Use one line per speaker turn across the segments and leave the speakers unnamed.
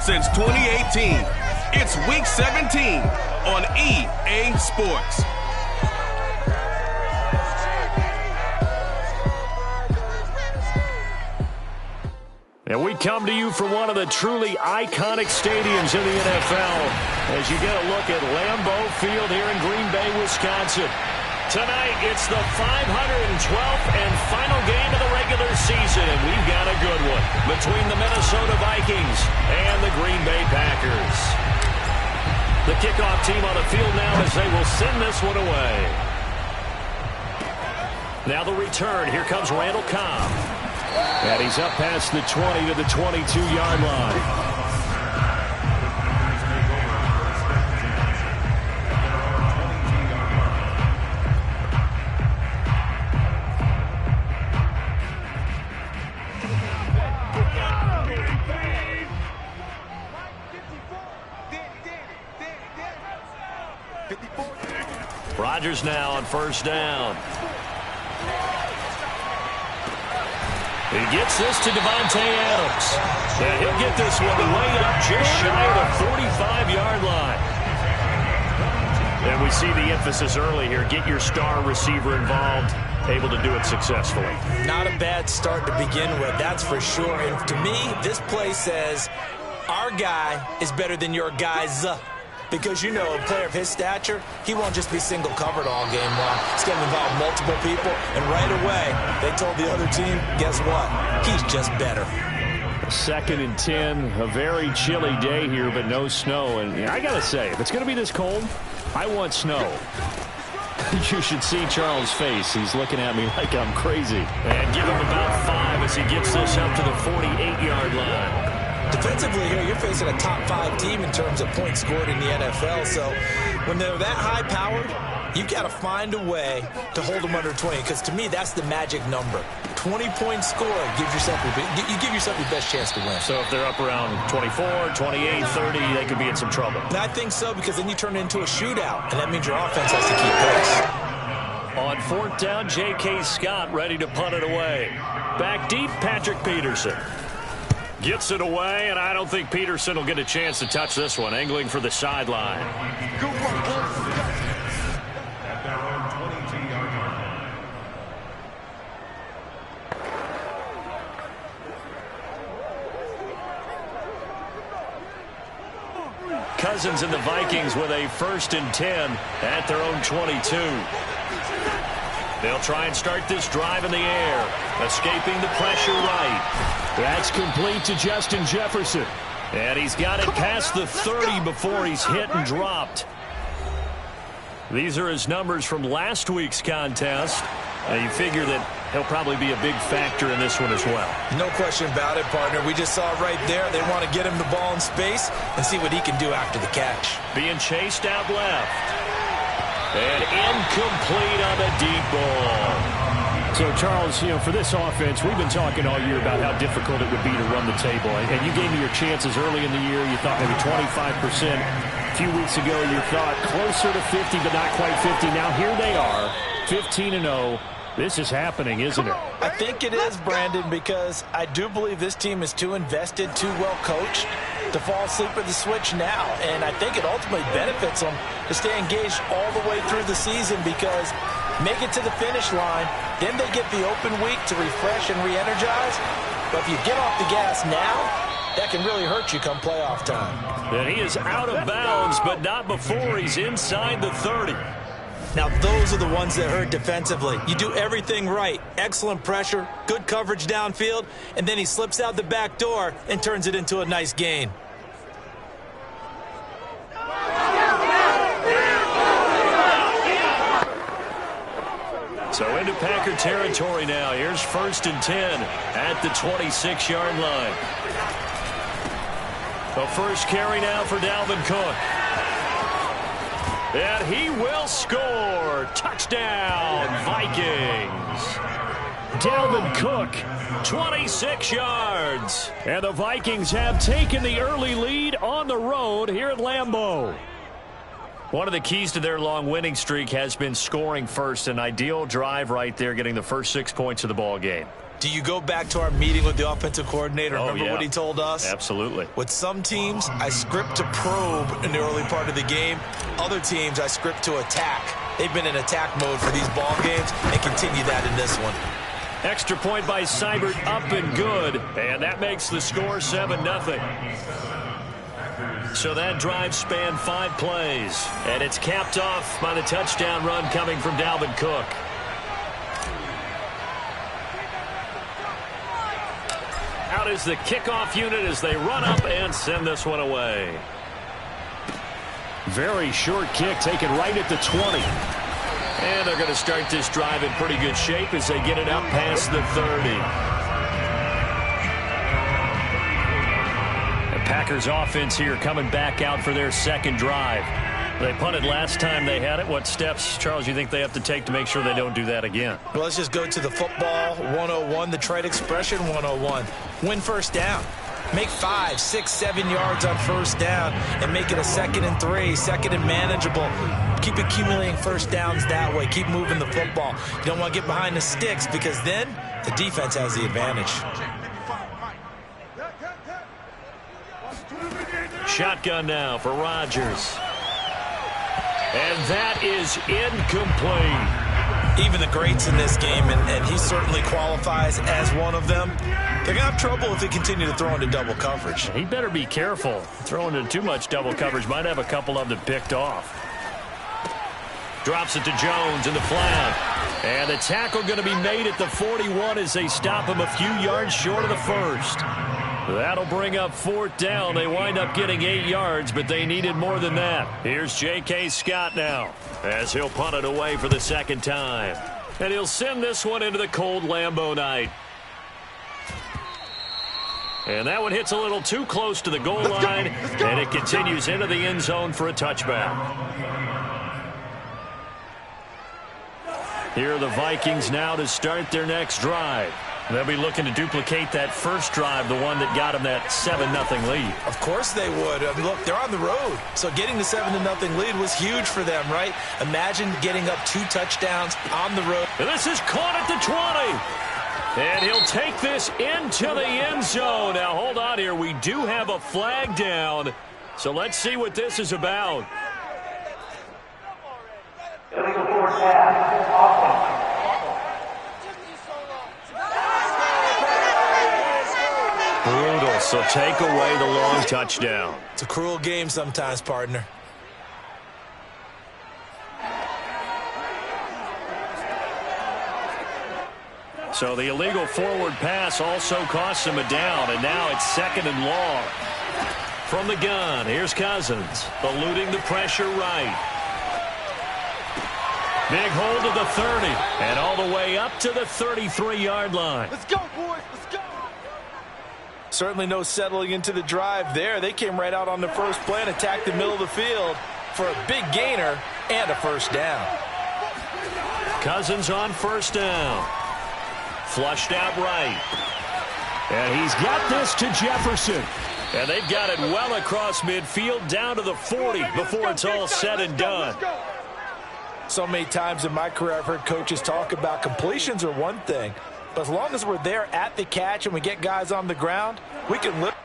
since 2018. It's Week 17 on EA Sports.
And we come to you from one of the truly iconic stadiums in the NFL as you get a look at Lambeau Field here in Green Bay, Wisconsin. Tonight, it's the 512th and final game of the regular season, and we've got a good one between the Minnesota Vikings and the Green Bay Packers. The kickoff team on the field now as they will send this one away. Now the return. Here comes Randall Cobb. And he's up past the 20 to the 22-yard line. Rodgers now on first down. He gets this to Devontae Adams. And he'll get this one way up just shy of the 45-yard line. And we see the emphasis early here. Get your star receiver involved, able to do it successfully.
Not a bad start to begin with, that's for sure. And to me, this play says our guy is better than your guy's. Because, you know, a player of his stature, he won't just be single covered all game long. He's going to involve multiple people. And right away, they told the other team, guess what? He's just better.
2nd and 10, a very chilly day here, but no snow. And I got to say, if it's going to be this cold, I want snow. You should see Charles' face. He's looking at me like I'm crazy. And give him about 5 as he gets this up to the 48-yard line.
Defensively here, you're facing a top 5 team in terms of points scored in the NFL. So when they're that high-powered, you got to find a way to hold them under 20. Because to me, that's the magic number. 20 points scored, you give yourself your best chance to win.
So if they're up around 24, 28, 30, they could be in some trouble.
And I think so, because then you turn it into a shootout, and that means your offense has to keep pace.
On 4th down, J.K. Scott ready to punt it away. Back deep, Patrick Peterson. Gets it away, and I don't think Peterson will get a chance to touch this one. Angling for the sideline. Cousins and the Vikings with a 1st and 10 at their own 22. They'll try and start this drive in the air. Escaping the pressure right. That's complete to Justin Jefferson. And he's got it past the 30 before he's hit and dropped. These are his numbers from last week's contest. And you figure that he'll probably be a big factor in this one as well.
No question about it, partner. We just saw it right there. They want to get him the ball in space and see what he can do after the catch.
Being chased out left. And incomplete on the deep ball. So, Charles, you know, for this offense, we've been talking all year about how difficult it would be to run the table. And you gave me your chances early in the year. You thought maybe 25%. A few weeks ago, you thought closer to 50, but not quite 50. Now, here they are, 15-0. This is happening, isn't it?
I think it is, Brandon, because I do believe this team is too invested, too well coached to fall asleep at the switch now. And I think it ultimately benefits them to stay engaged all the way through the season, because make it to the finish line, then they get the open week to refresh and re-energize. But if you get off the gas now, that can really hurt you come playoff time.
And he is out of bounds, but not before he's inside the 30.
Now, those are the ones that hurt defensively. You do everything right. Excellent pressure, good coverage downfield, and then he slips out the back door and turns it into a nice gain.
So into Packer territory now. Here's 1st and 10 at the 26-yard line. The first carry now for Dalvin Cook. And he will score. Touchdown, Vikings. Dalvin Cook, 26 yards. And the Vikings have taken the early lead on the road here at Lambeau. One of the keys to their long winning streak has been scoring first. An ideal drive right there, getting the first 6 points of the ball game.
Do you go back to our meeting with the offensive coordinator? Remember what he told us?
Absolutely.
With some teams, I script to probe in the early part of the game. Other teams, I script to attack. They've been in attack mode for these ball games and continue that in this one.
Extra point by Seibert, up and good. And that makes the score 7-0. So that drive spanned 5 plays. And it's capped off by the touchdown run coming from Dalvin Cook. Out is the kickoff unit as they run up and send this one away. Very short kick taken right at the 20. And they're going to start this drive in pretty good shape as they get it up past the 30. The Packers offense here coming back out for their second drive. They punted last time they had it. What steps, Charles, you think they have to take to make sure they don't do that again?
Well, let's just go to the football 101, the trade expression 101. Win first down. Make 5, 6, 7 yards on first down and make it a 2nd and 3, 2nd and manageable. Keep accumulating first downs that way. Keep moving the football. You don't want to get behind the sticks because then the defense has the advantage.
Shotgun now for Rodgers. And that is incomplete.
Even the greats in this game, and he certainly qualifies as one of them, they're going to have trouble if they continue to throw into double coverage.
He better be careful. Throwing into too much double coverage might have a couple of them picked off. Drops it to Jones in the flat. And the tackle going to be made at the 41 as they stop him a few yards short of the first. That'll bring up 4th down. They wind up getting 8 yards, but they needed more than that. Here's J.K. Scott now as he'll punt it away for the 2nd time. And he'll send this one into the cold Lambeau night. And that one hits a little too close to the goal line, and it continues into the end zone for a touchback. Here are the Vikings now to start their next drive. They'll be looking to duplicate that first drive, the one that got them that 7-0 lead.
Of course they would. I mean, look, they're on the road. So getting the 7-0 lead was huge for them, right? Imagine getting up 2 touchdowns on the road.
And this is caught at the 20. And he'll take this into the end zone. Now, hold on here. We do have a flag down. So let's see what this is about.
Illegal forward pass.
Brutal, so take away the long touchdown.
It's a cruel game sometimes, partner.
So the illegal forward pass also costs him a down, and now it's 2nd and long. From the gun, here's Cousins, eluding the pressure right. Big hold of the 30, and all the way up to the 33-yard line.
Let's go, boys, let's go. Certainly no settling into the drive there. They came right out on the first play and attacked the middle of the field for a big gainer and a first down.
Cousins on first down. Flushed out right. And he's got this to Jefferson. And they've got it well across midfield down to the 40 before it's all said and done.
So many times in my career I've heard coaches talk about completions are one thing, but as long as we're there at the catch and we get guys on the ground, we can live.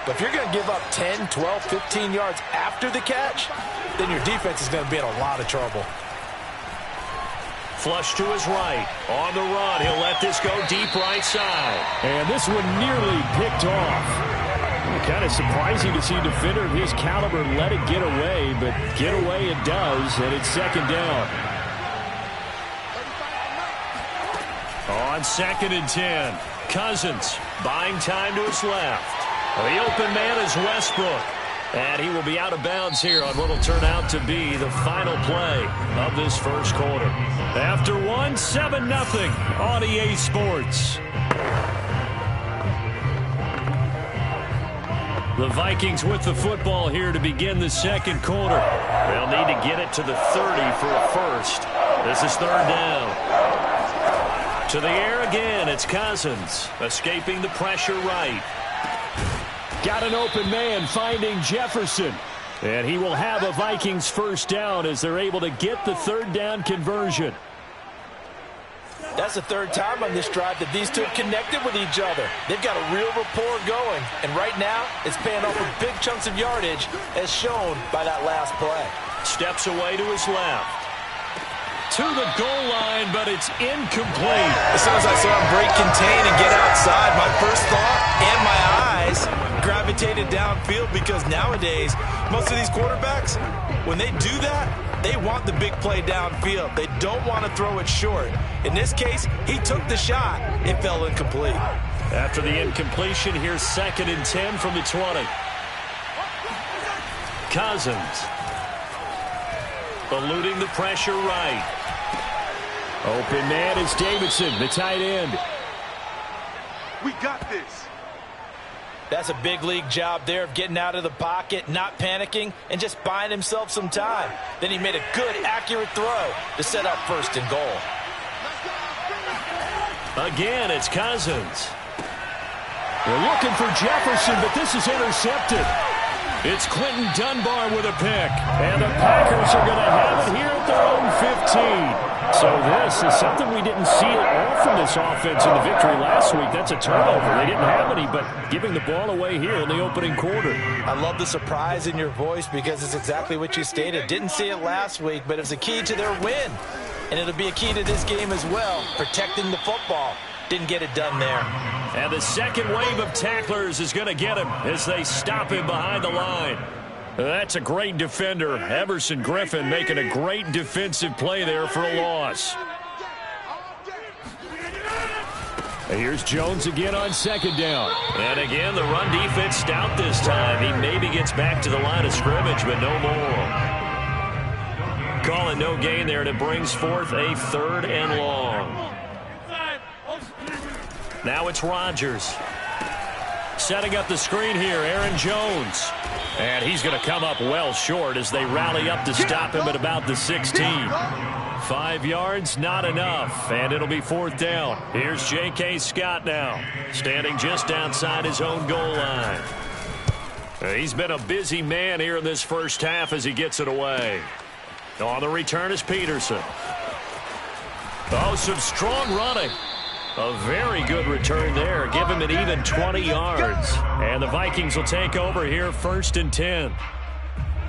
But if you're going to give up 10, 12, 15 yards after the catch, then your defense is going to be in a lot of trouble.
Flush to his right. On the run, he'll let this go deep right side. And this one nearly picked off. Kind of surprising to see a defender of his caliber let it get away, but get away it does, and it's second down. On 2nd and 10, Cousins buying time to his left. The open man is Westbrook. And he will be out of bounds here on what will turn out to be the final play of this first quarter. After one, 7-0 on EA Sports. The Vikings with the football here to begin the second quarter. They'll need to get it to the 30 for a first. This is 3rd down. To the air again, it's Cousins. Escaping the pressure right. Got an open man finding Jefferson. And he will have a Vikings first down as they're able to get the 3rd down conversion.
That's the 3rd time on this drive that these two have connected with each other. They've got a real rapport going. And right now, it's paying off with big chunks of yardage as shown by that last play. Steps away to his left. To the goal line, but it's incomplete. As soon as I saw him break contain and get outside, my first thought and my eyes gravitated downfield, because nowadays, most of these quarterbacks, when they do that, they want the big play downfield. They don't want to throw it short. In this case, he took the shot. It fell incomplete. After the incompletion, here's 2nd and 10 from the 20. Cousins. Eluding the pressure right. Open man is Davidson, the tight end.
We got this.
That's a big league job there of getting out of the pocket, not panicking, and just buying himself some time. Then he made a good, accurate throw to set up 1st and goal.
Again, it's Cousins. They're looking for Jefferson, but this is intercepted. It's Clinton Dunbar with a pick. And the Packers are going to have it here at their own 15. So this is something we didn't see at all from this offense in the victory last week. That's a turnover. They didn't have any, but giving the ball away here in the opening quarter.
I love the surprise in your voice, because it's exactly what you stated. Didn't see it last week, but it was a key to their win. And it'll be a key to this game as well, protecting the football. Didn't get it done there.
And the second wave of tacklers is going to get him as they stop him behind the line. That's a great defender. Everson Griffin making a great defensive play there for a loss. Here's Jones again on 2nd down. And again, the run defense stout this time. He maybe gets back to the line of scrimmage, but no more. Call it no gain there, and it brings forth a 3rd and long. Now it's Rodgers. Setting up the screen here, Aaron Jones. And he's going to come up well short as they rally up to stop him at about the 16. 5 yards, not enough, and it'll be 4th down. Here's J.K. Scott now, standing just outside his own goal line. He's been a busy man here in this first half as he gets it away. On the return is Peterson. Oh, some strong running. A very good return there. Give him an even 20 yards. And the Vikings will take over here 1st and 10.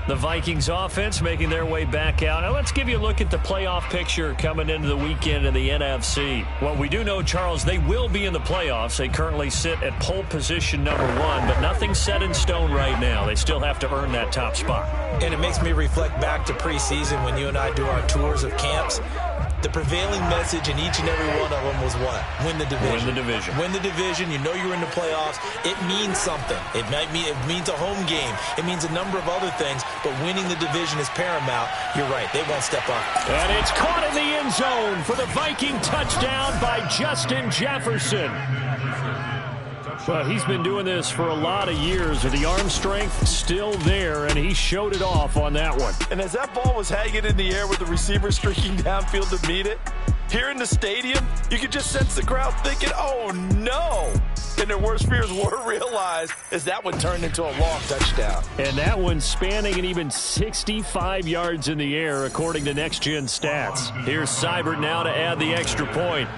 The Vikings offense making their way back out. Now let's give you a look at the playoff picture coming into the weekend in the NFC. Well, we do know, Charles, they will be in the playoffs. They currently sit at pole position number 1, but nothing's set in stone right now. They still have to earn that top spot.
And it makes me reflect back to preseason when you and I do our tours of camps. The prevailing message in each and every one of them was what? Win the division.
Win the division.
Win the division. You know you're in the playoffs. It means something. It means a home game. It means a number of other things, but winning the division is paramount. You're right. They won't step up.
And it's caught in the end zone for the Viking touchdown by Justin Jefferson. Well, he's been doing this for a lot of years with the arm strength still there, and he showed it off on that one.
And as that ball was hanging in the air with the receiver streaking downfield to meet it, here in the stadium, you could just sense the crowd thinking, oh, no. And their worst fears were realized as that one turned into a long touchdown.
And that one spanning an even 65 yards in the air, according to Next Gen Stats. Here's Seibert now to add the extra point.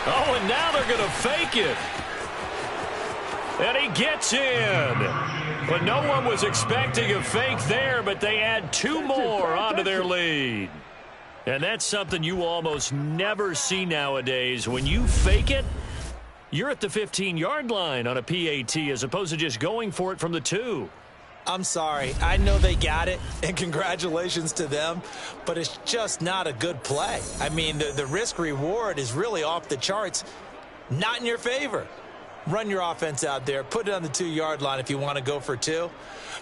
Oh, and now they're going to fake it. And he gets in. But no one was expecting a fake there, but they add 2 more onto their lead. And that's something you almost never see nowadays. When you fake it, you're at the 15-yard line on a PAT as opposed to just going for it from the 2.
I'm sorry. I know they got it, and congratulations to them, but it's just not a good play. I mean, the risk-reward is really off the charts, not in your favor. Run your offense out there, put it on the 2-yard line if you want to go for 2,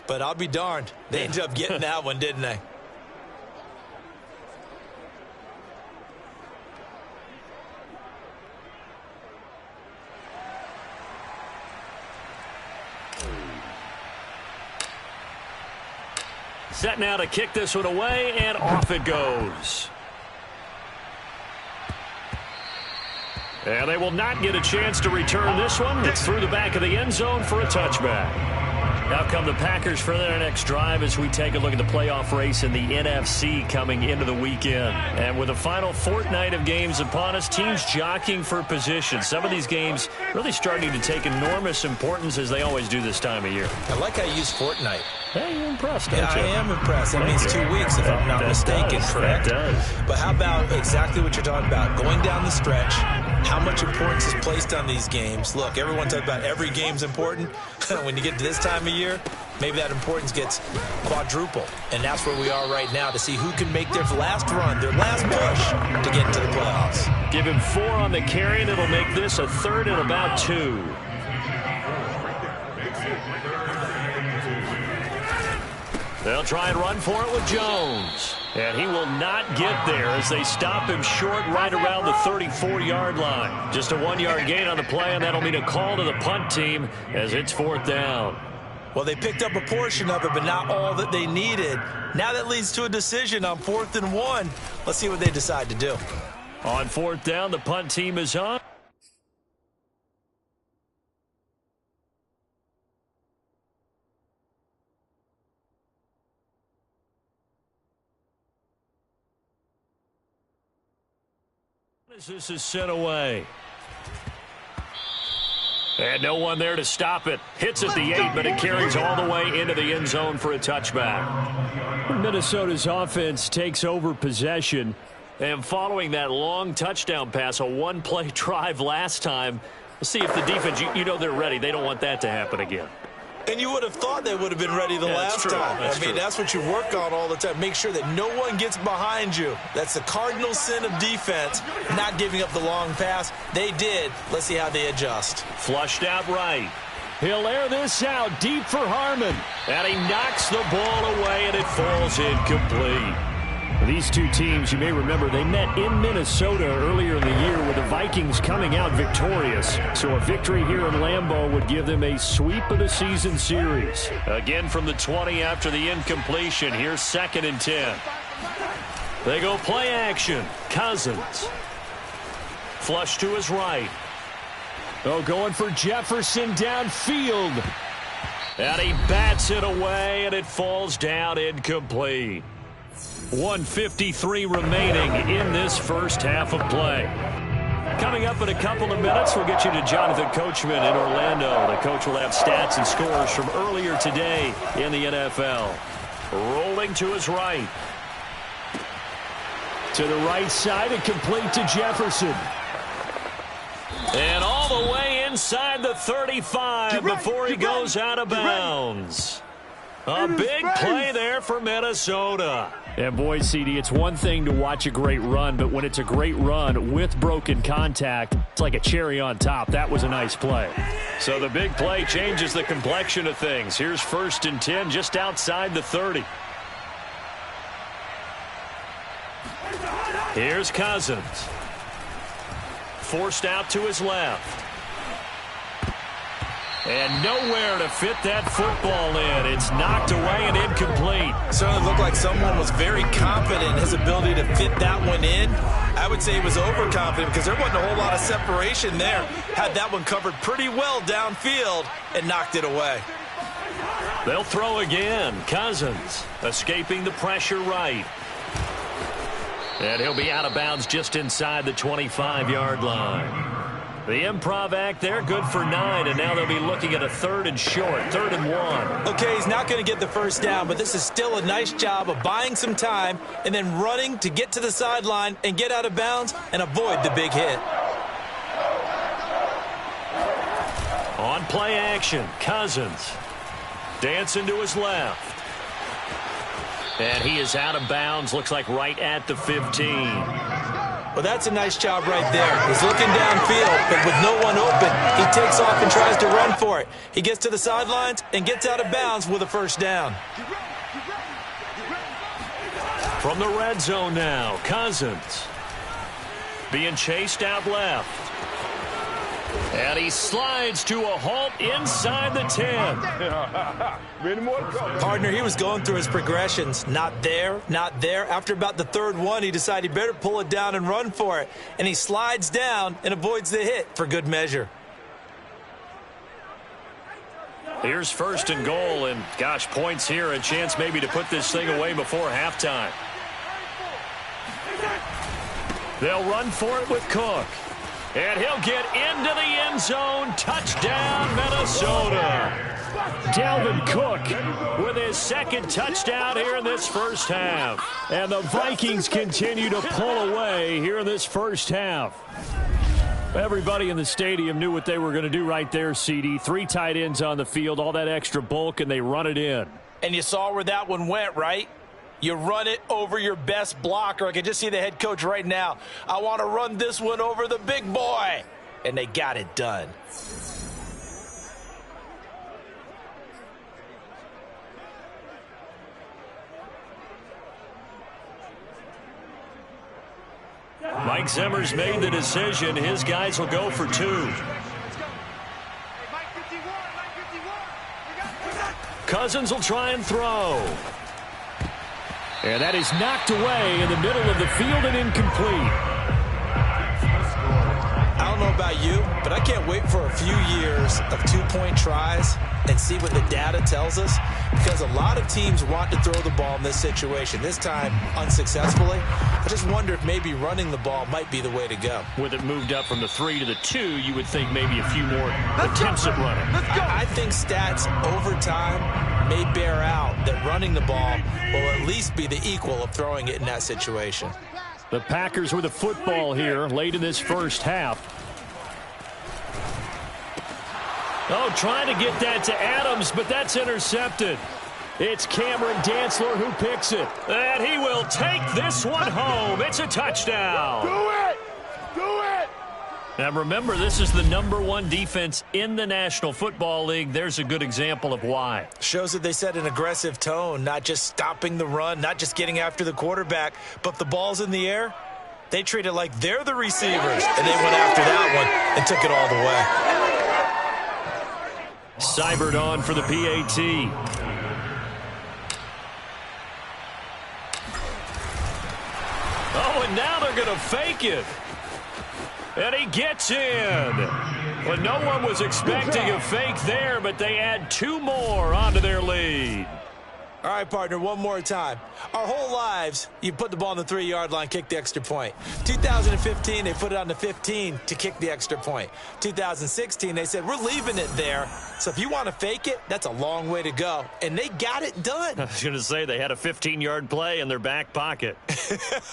but I'll be darned. They ended up getting that one, didn't they?
Set now to kick this one away, and off it goes. And they will not get a chance to return this one. It's through the back of the end zone for a touchback. Now come the Packers for their next drive as we take a look at the playoff race in the NFC coming into the weekend. And with the final fortnight of games upon us, teams jockeying for position. Some of these games really starting to take enormous importance as they always do this time of year.
I like how you use fortnight.
Hey, you're impressed, don't you?
I am impressed. That means 2 weeks, if I'm not mistaken, correct?
That does.
But how about exactly what you're talking about? Going down the stretch, how much importance is placed on these games? Look, everyone talks about every game's important. When you get to this time of year, maybe that importance gets quadruple. And that's where we are right now to see who can make their last run, their last push to get into the playoffs.
Give him 4 on the carry, and it'll make this a 3rd and about 2. They'll try and run for it with Jones. And he will not get there as they stop him short right around the 34-yard line. Just a 1-yard gain on the play, and that'll mean a call to the punt team as it's 4th down.
Well, they picked up a portion of it, but not all that they needed. Now that leads to a decision on 4th and 1. Let's see what they decide to do.
On 4th down, the punt team is on. This is sent away. And no one there to stop it. Hits at the 8, but it carries all the way into the end zone for a touchback. Minnesota's offense takes over possession. And following that long touchdown pass, a 1-play drive last time, let's see if the defense, you know they're ready. They don't want that to happen again.
And you would have thought they would have been ready the last time. I mean, that's what you work on all the time. Make sure that no one gets behind you. That's the cardinal sin of defense, not giving up the long pass. They did. Let's see how they adjust.
Flushed out right. He'll air this out deep for Harmon. And he knocks the ball away, and it falls incomplete. These two teams, you may remember, they met in Minnesota earlier in the year with the Vikings coming out victorious. So a victory here in Lambeau would give them a sweep of the season series. Again from the 20 after the incompletion. Here's 2nd and 10. They go play action. Cousins. Flush to his right. Oh, going for Jefferson downfield. And he bats it away, and it falls down incomplete. 1:53 remaining in this first half of play. Coming up in a couple of minutes, we'll get you to Jonathan Coachman in Orlando. The coach will have stats and scores from earlier today in the NFL. Rolling to his right. To the right side and complete to Jefferson. And all the way inside the 35 before he goes out of bounds. A big play there for Minnesota. And boy, CD, it's one thing to watch a great run, but when it's a great run with broken contact, it's like a cherry on top. That was a nice play. So the big play changes the complexion of things. Here's 1st and 10 just outside the 30. Here's Cousins. Forced out to his left. And nowhere to fit that football in. It's knocked away and incomplete.
Certainly looked like someone was very confident in his ability to fit that one in. I would say he was overconfident because there wasn't a whole lot of separation there. Had that one covered pretty well downfield and knocked it away.
They'll throw again. Cousins escaping the pressure right. And he'll be out of bounds just inside the 25-yard line. The improv act there, good for 9, and now they'll be looking at a 3rd and short, 3rd and 1.
Okay, he's not going to get the first down, but this is still a nice job of buying some time and then running to get to the sideline and get out of bounds and avoid the big hit.
On play action, Cousins dancing to his left. And he is out of bounds, looks like right at the 15.
Well, that's a nice job right there. He's looking downfield, but with no one open, he takes off and tries to run for it. He gets to the sidelines and gets out of bounds with a first down.
From the red zone now, Cousins being chased out left. And he slides to a halt inside the 10.
Partner, he was going through his progressions. Not there, not there. After about the 3rd one, he decided he better pull it down and run for it. And he slides down and avoids the hit for good measure.
Here's 1st and goal, and gosh, points here, a chance maybe to put this thing away before halftime. They'll run for it with Cook. And he'll get into the end zone. Touchdown, Minnesota. Dalvin Cook with his 2nd touchdown here in this first half. And the Vikings continue to pull away here in this first half. Everybody in the stadium knew what they were going to do right there, CD. 3 tight ends on the field, all that extra bulk, and they run it in.
And you saw where that one went, right? You run it over your best blocker. I can just see the head coach right now. I want to run this one over the big boy. And they got it done.
Mike Zimmer's made the decision. His guys will go for 2. Cousins will try and throw. And that is knocked away in the middle of the field and incomplete.
I don't know about you, but I can't wait for a few years of 2-point tries and see what the data tells us, because a lot of teams want to throw the ball in this situation, this time unsuccessfully. I just wonder if maybe running the ball might be the way to go.
With it moved up from the 3 to the 2, you would think maybe a few more attempts at running.
I think stats over time may bear out that running the ball will at least be the equal of throwing it in that situation.
The Packers with a football here late in this first half. Oh, trying to get that to Adams, but that's intercepted. It's Cameron Dantzler who picks it. And he will take this one home. It's a touchdown.
Do it! Do it!
Now remember, this is the #1 defense in the National Football League. There's a good example of why.
Shows that they set an aggressive tone, not just stopping the run, not just getting after the quarterback, but if the ball's in the air, they treat it like they're the receivers, and they went after that one and took it all the way.
Seibert on for the PAT. Oh, and now they're going to fake it. And he gets in. Well, no one was expecting a fake there, but they add 2 more onto their lead.
All right, partner, one more time. Our whole lives, you put the ball on the 3-yard line, kick the extra point. 2015, they put it on the 15 to kick the extra point. 2016, they said, we're leaving it there. So if you want to fake it, that's a long way to go. And they got it done.
I was going to say they had a 15-yard play in their back pocket.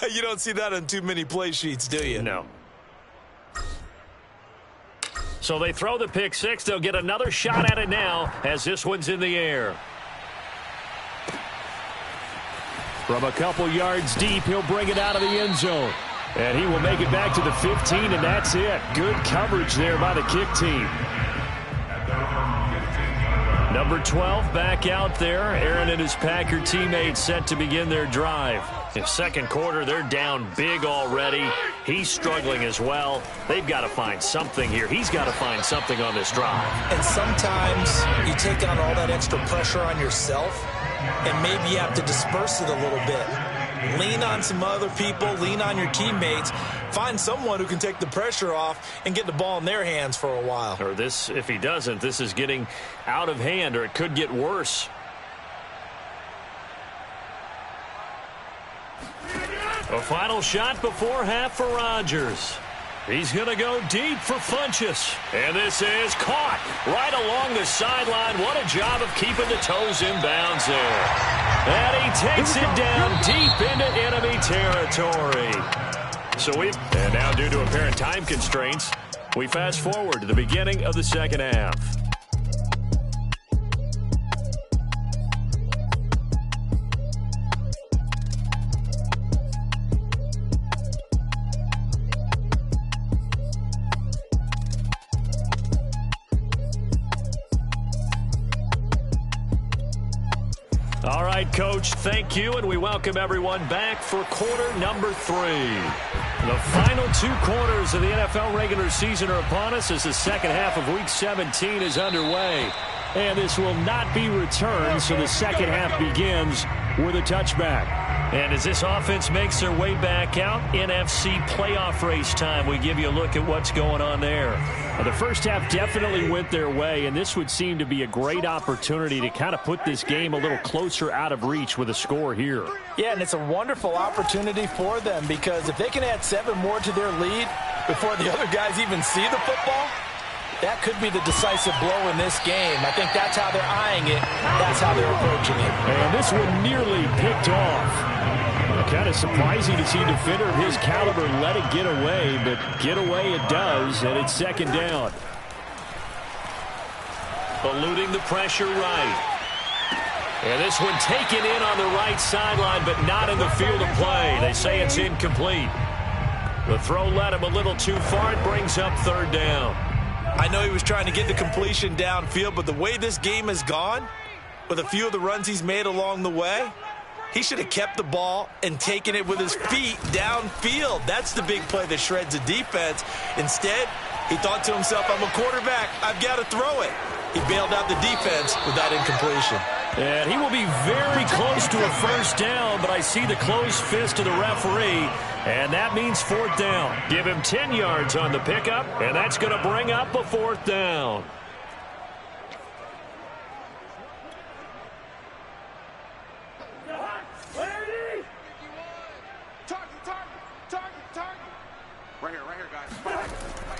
You don't see that on too many play sheets, do you?
No. So they throw the pick 6. They'll get another shot at it now as this one's in the air. From a couple yards deep, he'll bring it out of the end zone. And he will make it back to the 15, and that's it. Good coverage there by the kick team. Number 12 back out there. Aaron and his Packer teammates set to begin their drive. In second quarter, they're down big already. He's struggling as well. They've got to find something here. He's got to find something on this drive.
And sometimes you take on all that extra pressure on yourself, and maybe you have to disperse it a little bit. Lean on some other people, lean on your teammates, find someone who can take the pressure off and get the ball in their hands for a while.
Or this, if he doesn't, this is getting out of hand, or it could get worse. A final shot before half for Rodgers. He's going to go deep for Funchess. And this is caught right along the sideline. What a job of keeping the toes in bounds there. And he takes it down deep into enemy territory. And now due to apparent time constraints, we fast forward to the beginning of the second half. All right, Coach, thank you, and we welcome everyone back for quarter number 3. The final 2 quarters of the NFL regular season are upon us as the second half of Week 17 is underway. And this will not be returned, so the second half begins with a touchback. And as this offense makes their way back out, NFC playoff race time, we give you a look at what's going on there. The first half definitely went their way, and this would seem to be a great opportunity to kind of put this game a little closer out of reach with a score here.
Yeah, and it's a wonderful opportunity for them because if they can add 7 more to their lead before the other guys even see the football, that could be the decisive blow in this game. I think that's how they're eyeing it. That's how they're approaching it.
And this one nearly picked off. Kind of surprising to see a defender of his caliber let it get away, but get away it does, and it's second down. Eluding the pressure right. And this one taken in on the right sideline, but not in the field of play. They say it's incomplete. The throw led him a little too far. It brings up third down.
I know he was trying to get the completion downfield, but the way this game has gone, with a few of the runs he's made along the way, he should have kept the ball and taken it with his feet downfield. That's the big play that shreds the defense. Instead, he thought to himself, I'm a quarterback. I've got to throw it. He bailed out the defense with that incompletion.
And he will be very close to a first down, but I see the closed fist of the referee, and that means fourth down. Give him 10 yards on the pickup, and that's going to bring up a fourth down.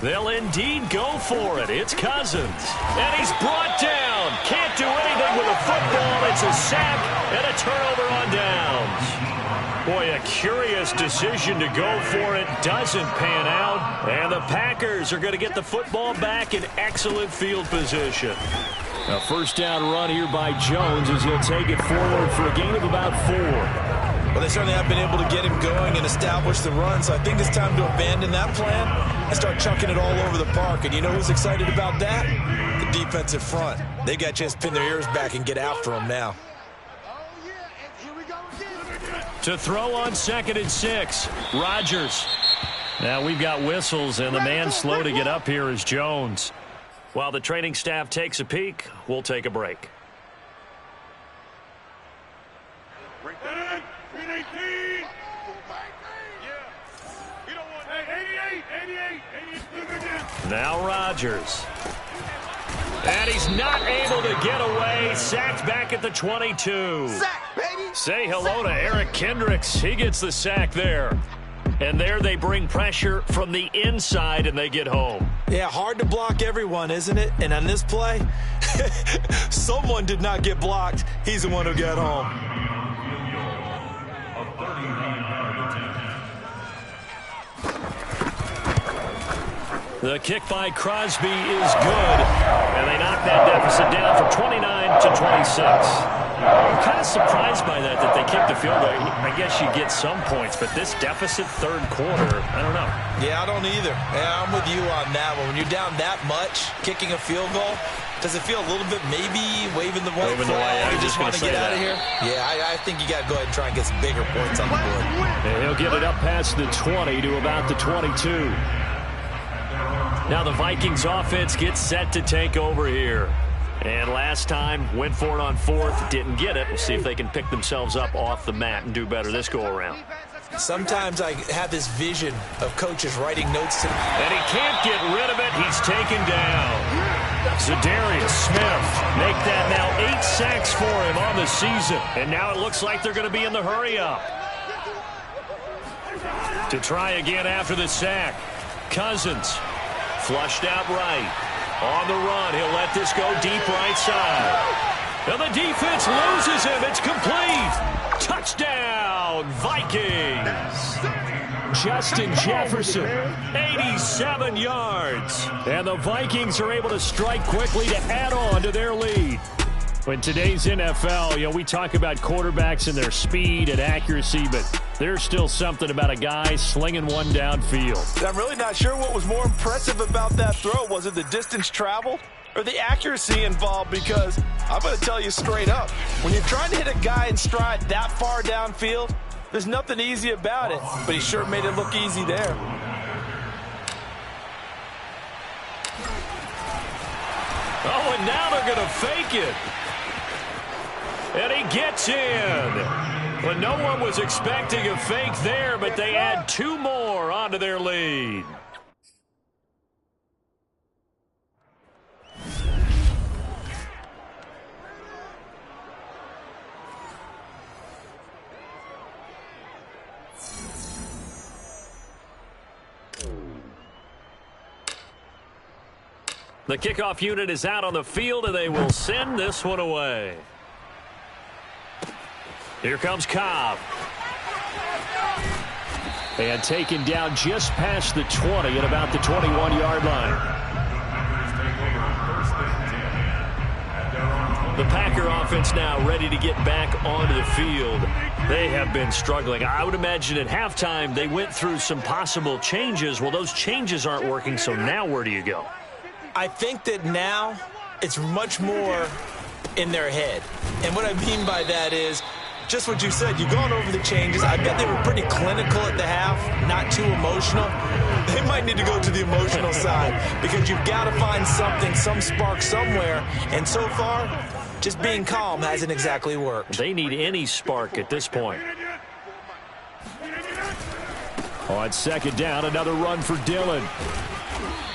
They'll indeed go for it. It's Cousins. And he's brought down. Can't do anything with a football. It's a sack and a turnover on downs. Boy, a curious decision to go for it. Doesn't pan out. And the Packers are going to get the football back in excellent field position. A first down run here by Jones as he'll take it forward for a gain of about 4.
Well, they certainly have been able to get him going and establish the run, so I think it's time to abandon that plan and start chunking it all over the park. And you know who's excited about that? The defensive front. They got a chance to pin their ears back and get after him now.
To throw on 2nd and 6, Rodgers. Now we've got whistles, and the man slow to get up here is Jones. While the training staff takes a peek, we'll take a break. Now Rodgers. And he's not able to get away. Sacked back at the 22.
Sack, baby.
Say hello to Eric Kendricks. He gets the sack there. And there they bring pressure from the inside, and they get home.
Yeah, hard to block everyone, isn't it? And on this play, someone did not get blocked. He's the one who got home.
The kick by Crosby is good, and they knock that deficit down from 29 to 26. I'm kind of surprised by that they kicked the field goal. I guess you get some points, but this deficit third quarter, I don't know.
Yeah, I don't either. Yeah, I'm with you on that one. When you're down that much, kicking a field goal, does it feel a little bit maybe waving the white flag? You just want to get out of here? Yeah, I think you got to go ahead and try and get some bigger points on the board.
And he'll get it up past the 20 to about the 22. Now the Vikings offense gets set to take over here. And last time, went for it on 4th, didn't get it. We'll see if they can pick themselves up off the mat and do better this go-around.
Sometimes I have this vision of coaches writing notes to me.
And he can't get rid of it. He's taken down. Zadarius Smith make that now 8 sacks for him on the season. And now it looks like they're going to be in the hurry-up. To try again after the sack. Cousins flushed out right. On the run, he'll let this go deep right side. And the defense loses him. It's complete. Touchdown, Vikings. Justin Jefferson, 87 yards. And the Vikings are able to strike quickly to add on to their lead. In today's NFL, we talk about quarterbacks and their speed and accuracy, but there's still something about a guy slinging one downfield.
I'm really not sure what was more impressive about that throw. Was it the distance traveled or the accuracy involved? Because I'm going to tell you straight up, when you're trying to hit a guy in stride that far downfield, there's nothing easy about it, but he sure made it look easy there.
Oh, and now they're going to fake it. And he gets in. Well, no one was expecting a fake there, but they add 2 more onto their lead. The kickoff unit is out on the field, and they will send this one away. Here comes Cobb. And taken down just past the 20 at about the 21-yard line. The Packer offense now ready to get back onto the field. They have been struggling. I would imagine at halftime they went through some possible changes. Well, those changes aren't working, so now where do you go?
I think that now it's much more in their head. And what I mean by that is just what you said. You've gone over the changes. I bet they were pretty clinical at the half, not too emotional. They might need to go to the emotional side because you've got to find something, some spark somewhere. And so far, just being calm hasn't exactly worked.
They need any spark at this point. On second down, another run for Dillon.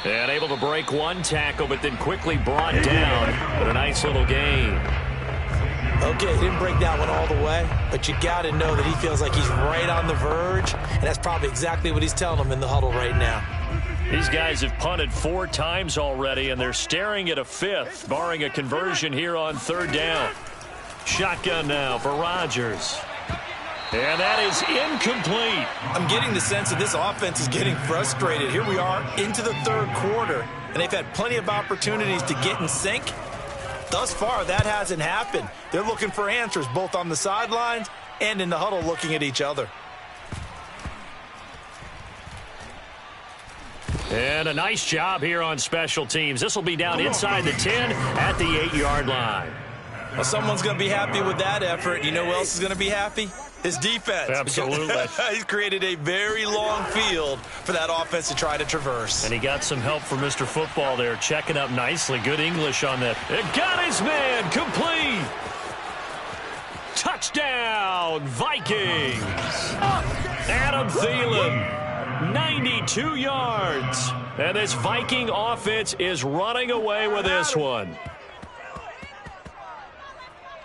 And able to break one tackle, but then quickly brought down. But a nice little gain.
Okay, he didn't break that one all the way, but you got to know that he feels like he's right on the verge, and that's probably exactly what he's telling them in the huddle right now.
These guys have punted 4 times already, and they're staring at a 5th, barring a conversion here on 3rd down. Shotgun now for Rodgers. And that is incomplete.
I'm getting the sense that this offense is getting frustrated. Here we are into the 3rd quarter, and they've had plenty of opportunities to get in sync. Thus far, that hasn't happened. They're looking for answers both on the sidelines and in the huddle looking at each other.
And a nice job here on special teams. This will be down inside the 10 at the 8-yard line.
Well, someone's going to be happy with that effort. You know who else is going to be happy? His defense.
Absolutely.
He's created a very long field for that offense to try to traverse.
And he got some help from Mr. Football there, checking up nicely. Good English on that. It got his man complete. Touchdown, Vikings. Adam Thielen, 92 yards. And this Viking offense is running away with this one.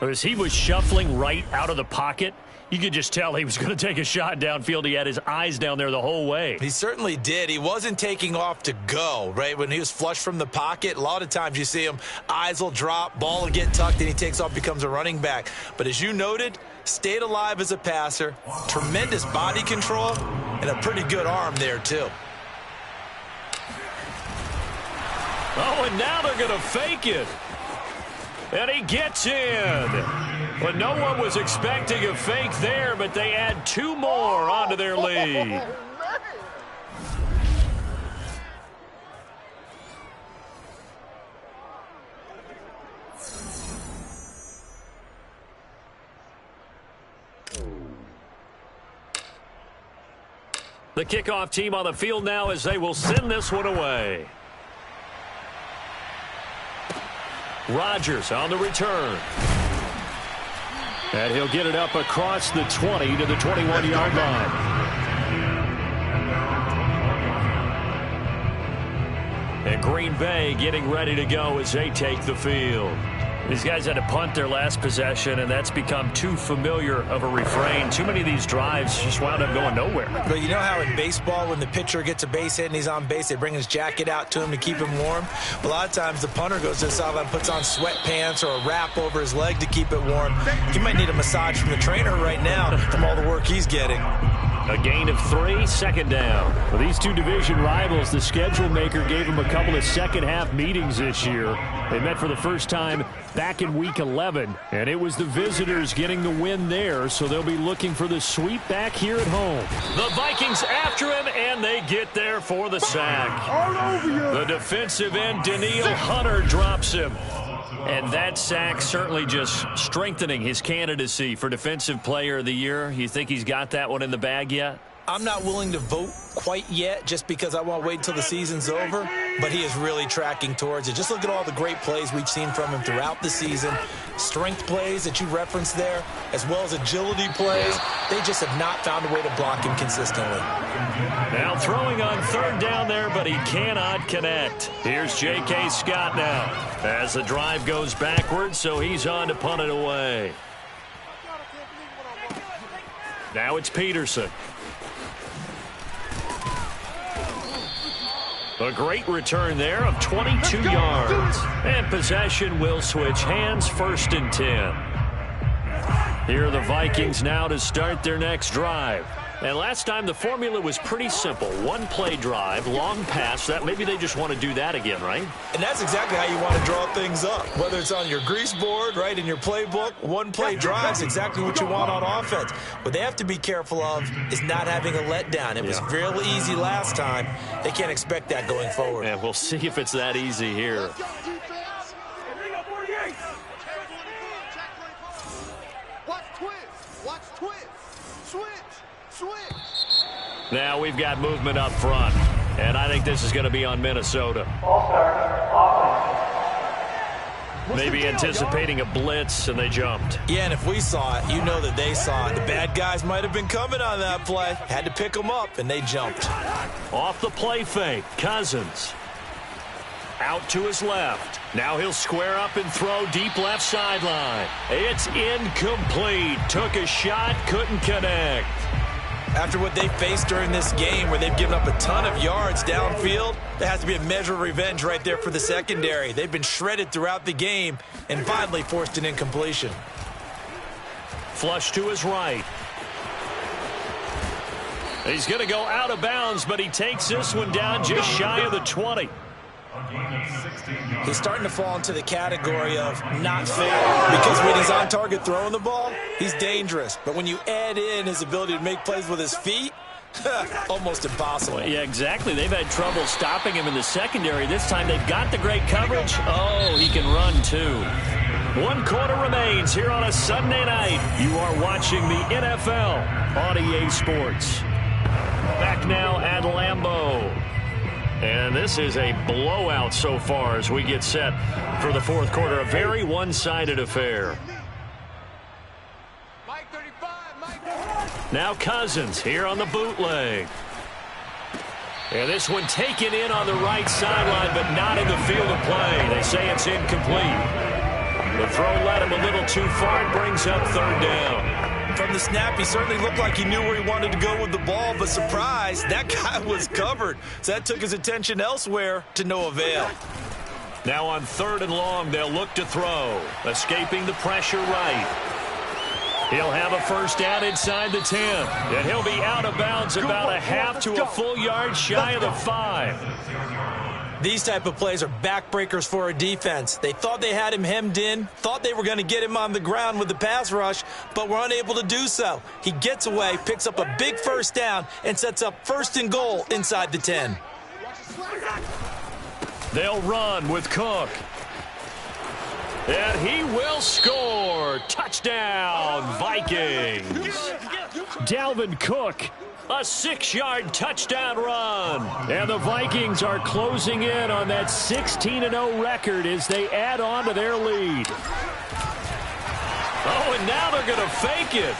As he was shuffling right out of the pocket, you could just tell he was going to take a shot downfield. He had his eyes down there the whole way.
He certainly did. He wasn't taking off to go, right? When he was flushed from the pocket, a lot of times you see him, eyes will drop, ball will get tucked, and he takes off, becomes a running back. But as you noted, stayed alive as a passer, tremendous body control, and a pretty good arm there, too.
Oh, and now they're going to fake it. And he gets in. But no one was expecting a fake there, but they add 2 more onto their lead. The kickoff team on the field now as they will send this one away. Rodgers on the return. And he'll get it up across the 20 to the 21-yard line. And Green Bay getting ready to go as they take the field. These guys had to punt their last possession, and that's become too familiar of a refrain. Too many of these drives just wound up going nowhere.
But you know how in baseball, when the pitcher gets a base hit and he's on base, they bring his jacket out to him to keep him warm? A lot of times the punter goes to the sideline, puts on sweatpants or a wrap over his leg to keep it warm. He might need a massage from the trainer right now from all the work he's getting.
A gain of 3, 2nd down. For these two division rivals, the schedule maker gave them a couple of second-half meetings this year. They met for the first time back in Week 11, and it was the visitors getting the win there, so they'll be looking for the sweep back here at home. The Vikings after him, and they get there for the sack. The defensive end, Danielle Hunter, drops him. And that sack certainly just strengthening his candidacy for Defensive Player of the Year. You think he's got that one in the bag yet?
I'm not willing to vote quite yet just because I want to wait until the season's over, but he is really tracking towards it. Just look at all the great plays we've seen from him throughout the season. Strength plays that you referenced there, as well as agility plays. They just have not found a way to block him consistently.
Now throwing on 3rd down there, but he cannot connect. Here's J.K. Scott now as the drive goes backwards, so he's on to punt it away. Now it's Peterson. A great return there of 22 yards. And possession will switch hands, 1st and 10. Here are the Vikings now to start their next drive. And last time the formula was pretty simple. 1-play drive, long pass. That maybe they just want to do that again, right?
And that's exactly how you want to draw things up. Whether it's on your grease board, right, in your playbook, 1-play drive is exactly what you want on offense. What they have to be careful of is not having a letdown. It was fairly easy last time. They can't expect that going forward.
Yeah, we'll see if it's that easy here. Now we've got movement up front, and I think this is going to be on Minnesota. Maybe anticipating a blitz, and they jumped.
Yeah, and if we saw it, you know that they saw it. The bad guys might have been coming on that play. Had to pick them up, and they jumped.
Off the play fake, Cousins. Out to his left. Now he'll square up and throw deep left sideline. It's incomplete. Took a shot, couldn't connect.
After what they faced during this game where they've given up a ton of yards downfield, there has to be a measure of revenge right there for the secondary. They've been shredded throughout the game and finally forced an incompletion.
Flush to his right. He's going to go out of bounds, but he takes this one down just shy of the 20.
He's starting to fall into the category of not fair because when he's on target throwing the ball, he's dangerous. But when you add in his ability to make plays with his feet, almost impossible.
Yeah, exactly. They've had trouble stopping him in the secondary. This time they've got the great coverage. Oh, he can run too. 1 quarter remains here on a Sunday night. You are watching the NFL on EA Sports. Back now at Lambeau. And this is a blowout so far as we get set for the 4th quarter. A very one-sided affair. Now Cousins here on the bootleg. And this one taken in on the right sideline, but not in the field of play. They say it's incomplete. The throw led him a little too far and brings up 3rd down.
From the snap, he certainly looked like he knew where he wanted to go with the ball, but surprise, that guy was covered. So that took his attention elsewhere to no avail.
Now on 3rd and long, they'll look to throw. Escaping the pressure right. He'll have a 1st down inside the 10. And he'll be out of bounds about a half to a full yard shy of the 5.
These type of plays are backbreakers for a defense. They thought they had him hemmed in, thought they were going to get him on the ground with the pass rush, but were unable to do so. He gets away, picks up a big 1st down, and sets up 1st and goal inside the 10.
They'll run with Cook. And he will score. Touchdown, Vikings. Dalvin Cook. A 6-yard touchdown run. And the Vikings are closing in on that 16-0 record as they add on to their lead. Oh, and now they're going to fake it.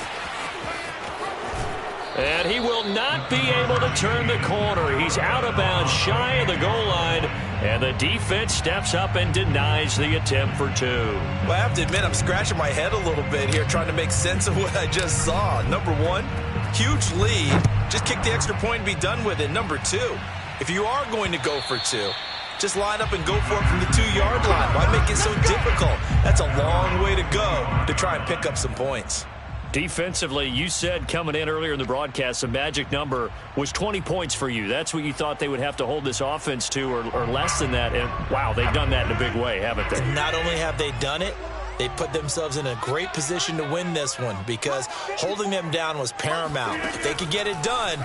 And he will not be able to turn the corner. He's out of bounds, shy of the goal line, and the defense steps up and denies the attempt for 2.
Well, I have to admit, I'm scratching my head a little bit here trying to make sense of what I just saw. Number one, huge lead. Just kick the extra point and be done with it. Number two, if you are going to go for 2, just line up and go for it from the 2-yard line. Why make it so difficult? That's a long way to go to try and pick up some points.
Defensively, you said coming in earlier in the broadcast, the magic number was 20 points for you. That's what you thought they would have to hold this offense to, or less than that. And, wow, they've done that in a big way, haven't they?
Not only have they done it, they put themselves in a great position to win this one because holding them down was paramount. If they could get it done,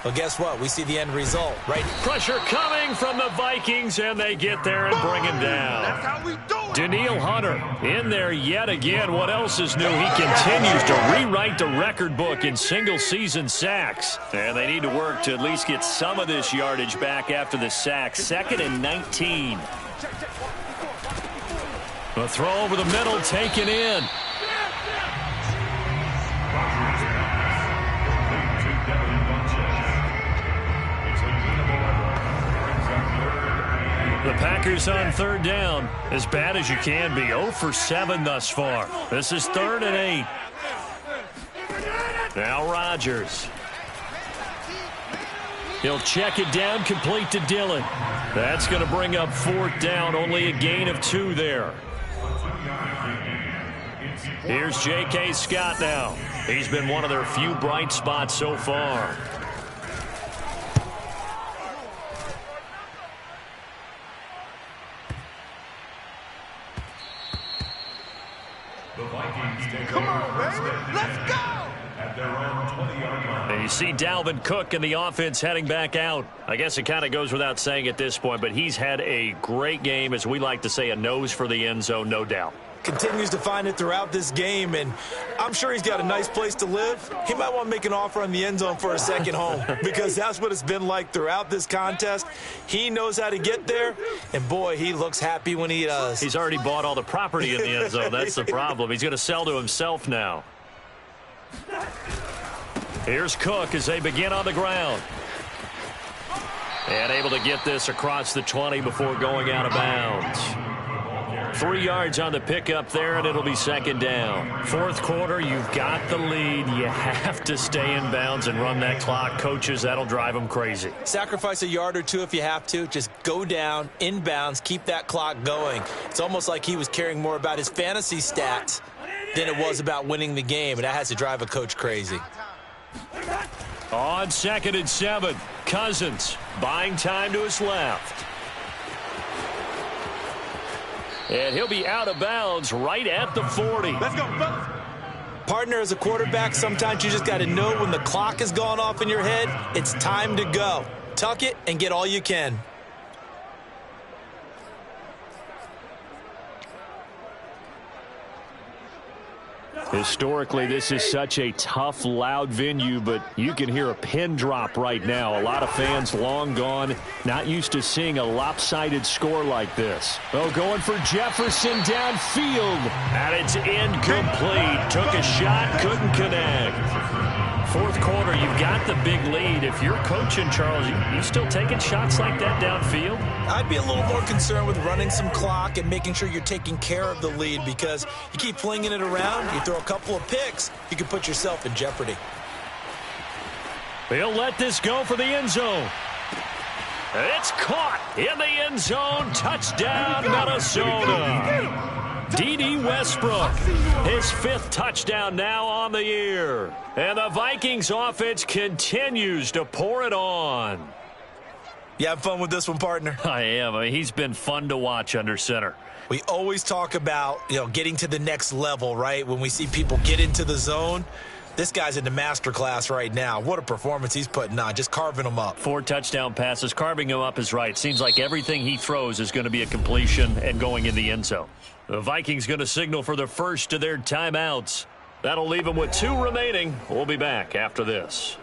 well, guess what? We see the end result, right?
Pressure coming from the Vikings, and they get there and bring him down.
That's how we do it.
Daniil Hunter in there yet again. What else is new? He continues to rewrite the record book in single-season sacks. And they need to work to at least get some of this yardage back after the sack. 2nd and 19. The throw over the middle, taken in. The Packers on 3rd down, as bad as you can be. 0 for 7 thus far. This is 3rd and 8. Now Rodgers. He'll check it down, complete to Dillon. That's going to bring up 4th down, only a gain of 2 there. Here's J.K. Scott now. He's been one of their few bright spots so far.
Come on, baby. Let's go.
At their own 20-yard line.
And you see Dalvin Cook and the offense heading back out. I guess it kind of goes without saying at this point, but he's had a great game, as we like to say, a nose for the end zone, no doubt.
Continues to find it throughout this game, and I'm sure he's got a nice place to live. He might want to make an offer on the end zone for a second home because that's what it's been like throughout this contest. He knows how to get there, and boy, he looks happy when he does.
He's already bought all the property in the end zone. That's the problem. He's going to sell to himself now. Here's Cook as they begin on the ground. And able to get this across the 20 before going out of bounds. 3 yards on the pickup there, and it'll be 2nd down. 4th quarter, you've got the lead. You have to stay in bounds and run that clock. Coaches, that'll drive them crazy.
Sacrifice a yard or 2 if you have to. Just go down, in bounds, keep that clock going. It's almost like he was caring more about his fantasy stats than it was about winning the game, and that has to drive a coach crazy.
On 2nd and 7, Cousins buying time to his left. And he'll be out of bounds right at the 40.
Let's go, fellas.
Partner, as a quarterback, sometimes you just got to know when the clock has gone off in your head, it's time to go. Tuck it and get all you can.
Historically, this is such a tough, loud venue, but you can hear a pin drop right now. A lot of fans long gone, not used to seeing a lopsided score like this. Oh, going for Jefferson downfield, and it's incomplete. Took a shot, couldn't connect. 4th quarter, you've got the big lead. If you're coaching, Charles, you still taking shots like that downfield?
I'd be a little more concerned with running some clock and making sure you're taking care of the lead, because you keep flinging it around, you throw a couple of picks, you can put yourself in jeopardy.
He'll let this go for the end zone. It's caught in the end zone. Touchdown, Minnesota. D.D. Westbrook, his 5th touchdown now on the year. And the Vikings offense continues to pour it on.
You having fun with this one, partner?
I am. I mean, he's been fun to watch under center.
We always talk about, getting to the next level, right? When we see people get into the zone, this guy's in the master class right now. What a performance he's putting on, just carving them up.
4 touchdown passes. Carving him up is right. Seems like everything he throws is going to be a completion and going in the end zone. The Vikings going to signal for the first of their timeouts. That'll leave them with 2 remaining. We'll be back after this.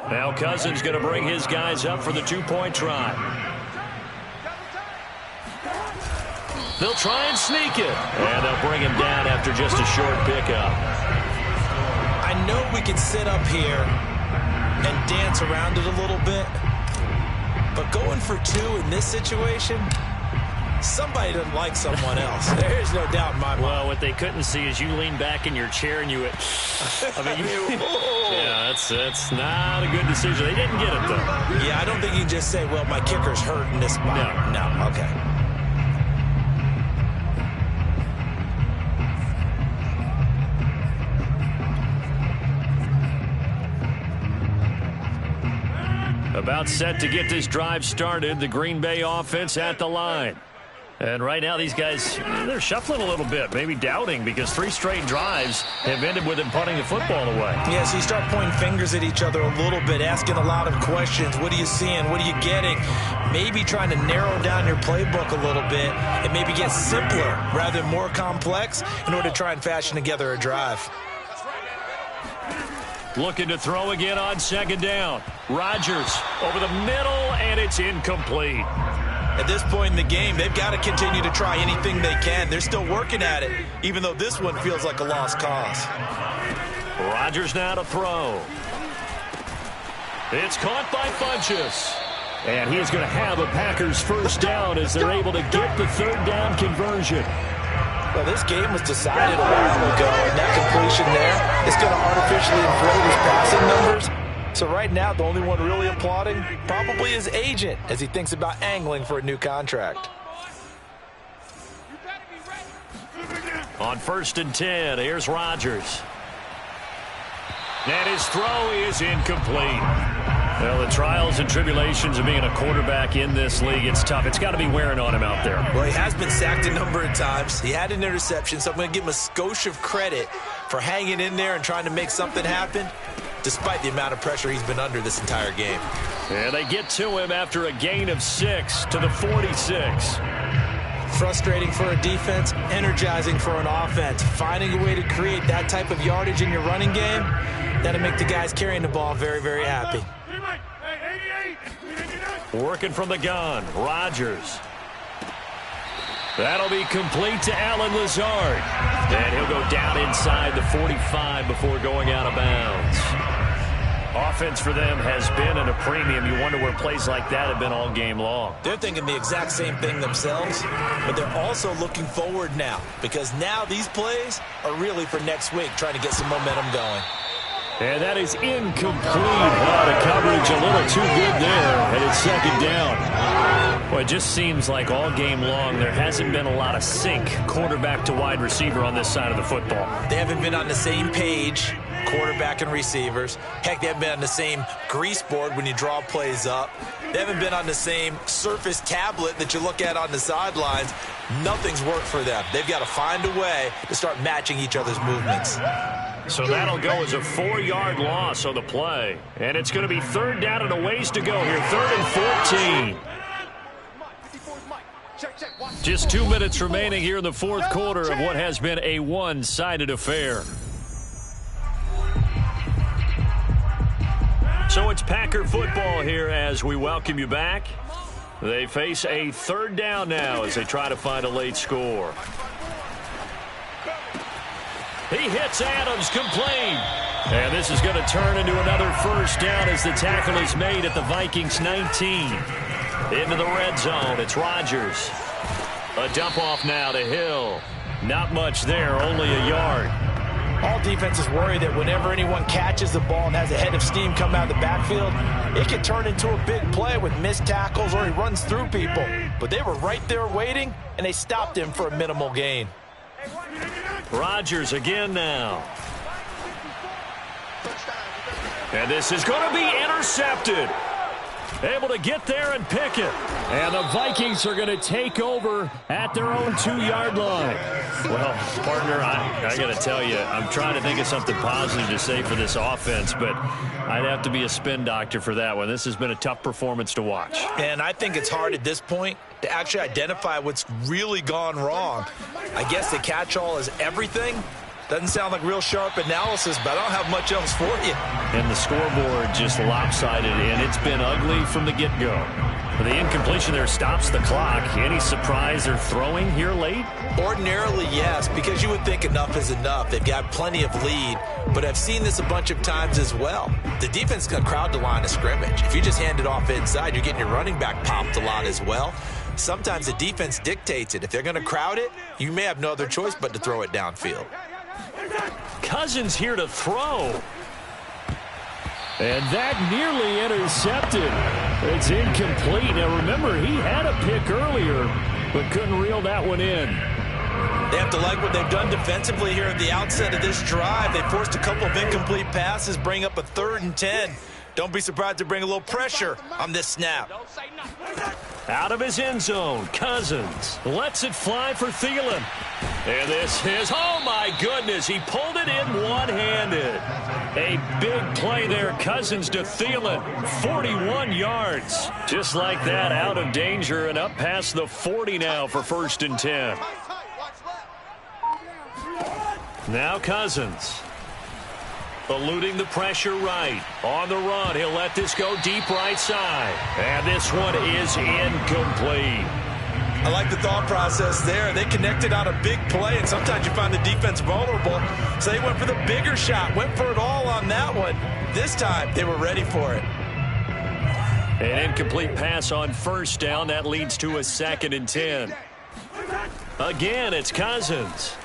Now Cousins going to bring his guys up for the two-point try. They'll try and sneak it. And they'll bring him down after just a short pickup.
I know we can sit up here and dance around it a little bit, but going for two in this situation, somebody doesn't like someone else. There's no doubt in my mind.
Well, what they couldn't see is you lean back in your chair and you went, yeah, that's not a good decision. They didn't get it, though.
Yeah, I don't think you can just say, well, my kicker's hurt in this spot. No, okay.
About set to get this drive started, the Green Bay offense at the line. And right now these guys, they're shuffling a little bit, maybe doubting, because 3 straight drives have ended with them punting the football away.
Yeah, so you start pointing fingers at each other a little bit, asking a lot of questions. What are you seeing? What are you getting? Maybe trying to narrow down your playbook a little bit and maybe get simpler rather than more complex in order to try and fashion together a drive.
Looking to throw again on second down. Rodgers over the middle, and it's incomplete.
At this point in the game, they've got to continue to try anything they can. They're still working at it, even though this one feels like a lost cause.
Rodgers now to throw. It's caught by Funchess. And he's going to have a Packers first down as they're able to get the third down conversion.
Well, this game was decided a while ago, and that completion there is going to artificially inflate his passing numbers. So right now, the only one really applauding probably his agent as he thinks about angling for a new contract.
On 1st and 10, here's Rodgers. And his throw is incomplete. Well, the trials and tribulations of being a quarterback in this league, it's tough. It's got to be wearing on him out there.
Well, he has been sacked a number of times. He had an interception, so I'm going to give him a skosh of credit for hanging in there and trying to make something happen, despite the amount of pressure he's been under this entire game.
And they get to him after a gain of 6 to the 46.
Frustrating for a defense, energizing for an offense. Finding a way to create that type of yardage in your running game, that'll make the guys carrying the ball very, very happy.
Working from the gun, Rodgers. That'll be complete to Allen Lazard. And he'll go down inside the 45 before going out of bounds. Offense for them has been at a premium. You wonder where plays like that have been all game long.
They're thinking the exact same thing themselves, but they're also looking forward now, because now these plays are really for next week, trying to get some momentum going.
And that is incomplete. Wow, the coverage a little too good there, and it's second down. Well, it just seems like all game long there hasn't been a lot of sync quarterback to wide receiver on this side of the football.
They haven't been on the same page, quarterback and receivers. Heck, they haven't been on the same grease board when you draw plays up. They haven't been on the same Surface tablet that you look at on the sidelines. Nothing's worked for them. They've got to find a way to start matching each other's movements.
So that'll go as a 4-yard loss on the play. And it's going to be third down and a ways to go here. 3rd and 14. Just 2 minutes remaining here in the fourth quarter of what has been a one-sided affair. So it's Packer football here as we welcome you back. They face a third down now as they try to find a late score. He hits Adams, complete. And this is going to turn into another first down as the tackle is made at the Vikings 19. Into the red zone, it's Rodgers. A dump off now to Hill. Not much there, only a yard.
All defenses worry that whenever anyone catches the ball and has a head of steam come out of the backfield, it can turn into a big play with missed tackles or he runs through people. But they were right there waiting, and they stopped him for a minimal gain.
Rodgers again now. And this is going to be intercepted. Able to get there and pick it. And the Vikings are going to take over at their own 2-yard line. Well, partner, I got to tell you, I'm trying to think of something positive to say for this offense, but I'd have to be a spin doctor for that one. This has been a tough performance to watch.
And I think it's hard at this point to actually identify what's really gone wrong. I guess the catch-all is everything, Doesn't sound like real sharp analysis, but I don't have much else for you.
And the scoreboard just lopsided, and it's been ugly from the get-go. The incompletion there stops the clock. Any surprise they're throwing here late?
Ordinarily, yes, because you would think enough is enough. They've got plenty of lead, but I've seen this a bunch of times as well. The defense can crowd the line of scrimmage. If you just hand it off inside, you're getting your running back popped a lot as well. Sometimes the defense dictates it. If they're going to crowd it, you may have no other choice but to throw it downfield.
Cousins here to throw. And that nearly intercepted. It's incomplete. Now, remember, he had a pick earlier, but couldn't reel that one in.
They have to like what they've done defensively here at the outset of this drive. They forced a couple of incomplete passes, bring up a 3rd and 10. Don't be surprised to bring a little pressure on this snap.
Out of his end zone, Cousins lets it fly for Thielen. And this is, oh my goodness, he pulled it in one-handed. A big play there, Cousins to Thielen, 41 yards. Just like that, out of danger and up past the 40 now for 1st and 10. Now Cousins. Eluding the pressure right. On the run, he'll let this go deep right side. And this one is incomplete.
I like the thought process there. They connected on a big play, and sometimes you find the defense vulnerable. So they went for the bigger shot, went for it all on that one. This time, they were ready for it.
An incomplete pass on 1st down. That leads to a 2nd and 10. Again, it's Cousins.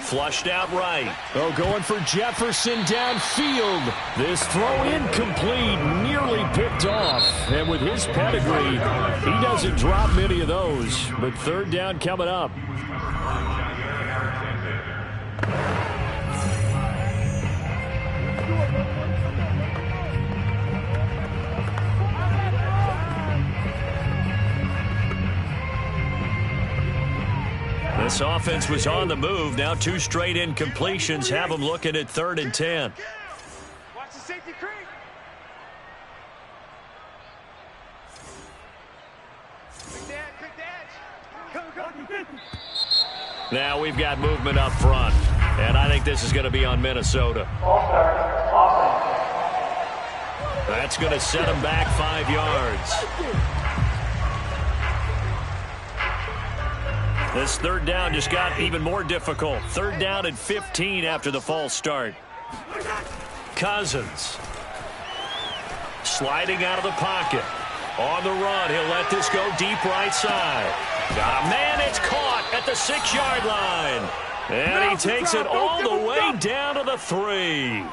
Flushed out right. Oh, going for Jefferson downfield. This throw incomplete, nearly picked off. And with his pedigree, he doesn't drop many of those. But 3rd down coming up. This offense was on the move. Now 2 straight incompletions have them looking at 3rd and 10.
Watch the safety creep. Quick dash. Go.
Now we've got movement up front. And I think this is going to be on Minnesota. That's going to set them back 5 yards. This 3rd down just got even more difficult. 3rd down and 15 after the false start. Cousins. Sliding out of the pocket. On the run, he'll let this go deep right side. Man, it's caught at the 6-yard line. And he takes it all the way down to the 3.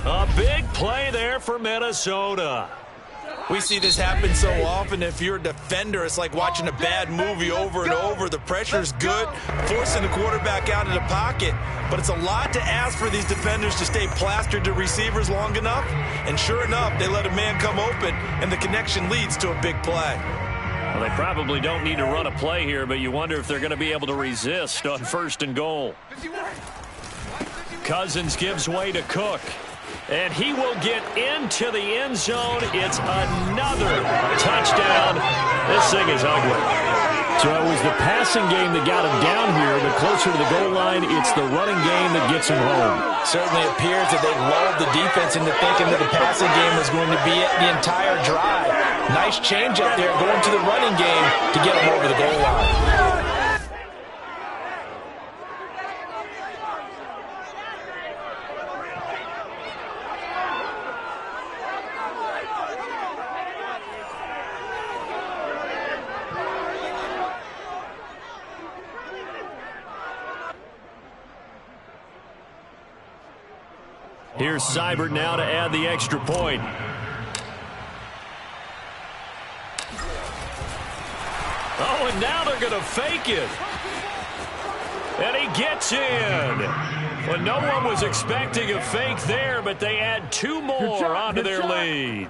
A big play there for Minnesota.
We see this happen so often. If you're a defender, it's like watching a bad movie over and over. The pressure's good, forcing the quarterback out of the pocket. But it's a lot to ask for these defenders to stay plastered to receivers long enough. And sure enough, they let a man come open, and the connection leads to a big play.
Well, they probably don't need to run a play here, but you wonder if they're going to be able to resist on 1st and goal. Cousins gives way to Cook. And he will get into the end zone. It's another touchdown. This thing is ugly. So it was the passing game that got him down here, but closer to the goal line, it's the running game that gets him home.
Certainly appears that they've lulled the defense into thinking that the passing game was going to be it the entire drive. Nice change up there going to the running game to get him over the goal line.
Here's Seibert now to add the extra point. Oh, and now they're going to fake it. And he gets in. Well, no one was expecting a fake there, but they add 2 more onto their lead.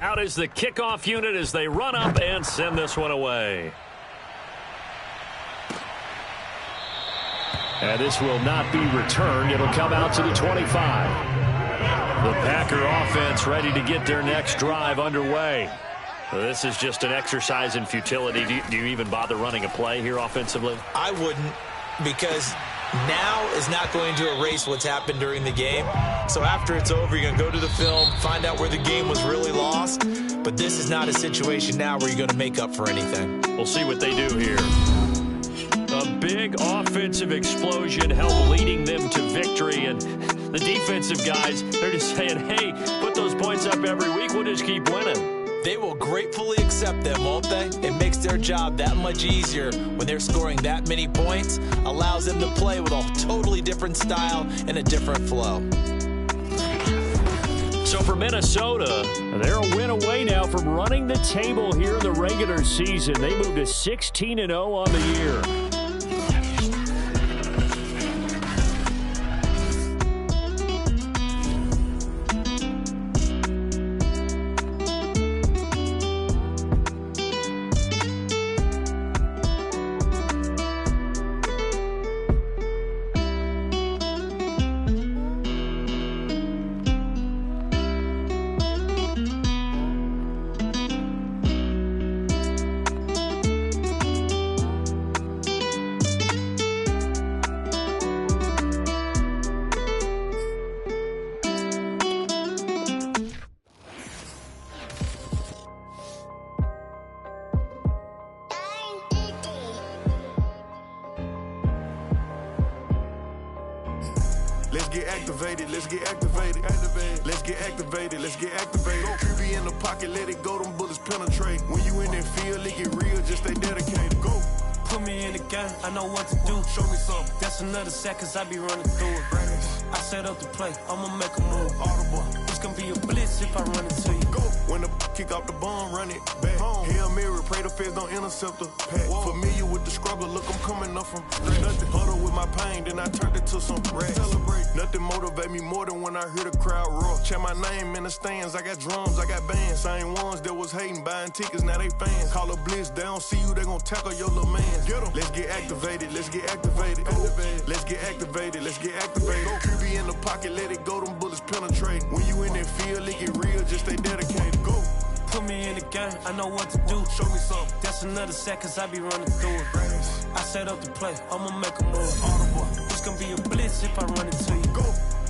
Out is the kickoff unit as they run up and send this one away. And this will not be returned. It'll come out to the 25. The Packer offense ready to get their next drive underway. This is just an exercise in futility. Do you even bother running a play here offensively?
I wouldn't, because now is not going to erase what's happened during the game. So after it's over, you're going to go to the film, find out where the game was really lost. But this is not a situation now where you're going to make up for anything.
We'll see what they do here. A big offensive explosion helped leading them to victory. And the defensive guys, they're just saying, hey, put those points up every week. We'll just keep winning.
They will gratefully accept them, won't they? It makes their job that much easier when they're scoring that many points. Allows them to play with a totally different style and a different flow.
So for Minnesota, they're a win away now from running the table here in the regular season. They moved to 16-0 on the year.
Let's get activated, let's get activated. Let's get activated, let's get activated. QB in the pocket, let it go, them bullets penetrate. When you in that field, it get real, just stay dedicated. Go.
Put me in the game, I know what to do.
Show me something.
That's another set, cause I be running through it. I set up the play, I'ma make a move.
Audible.
It's gonna be a blitz if I run it to you.
Go. When the kick off the bomb, run it back. Home. Hail Mary, pray the feds don't intercept the pack. Familiar with the struggle, look, I'm coming up from nothing. Huddle with my pain, then I turned it to some racks. Celebrate. Nothing motivate me more than when I hear the crowd roar. Check my name in the stands, I got drums, I got bands. Same ones that was hating, buying tickets, now they fans. Call a blitz, they don't see you, they gon' tackle your little man. Get 'em. Let's get activated, let's get activated. Let's get activated, let's get activated. QB in the pocket, let it go, them bullets penetrate. When you in that field, it get real, just stay dedicated. Go.
Put me in the game, I know what to do.
Show me something.
That's another set, cause I be running through it. I set up the play, I'ma make a move.
Audible.
It's gonna be a blitz if I run it to you.
Go.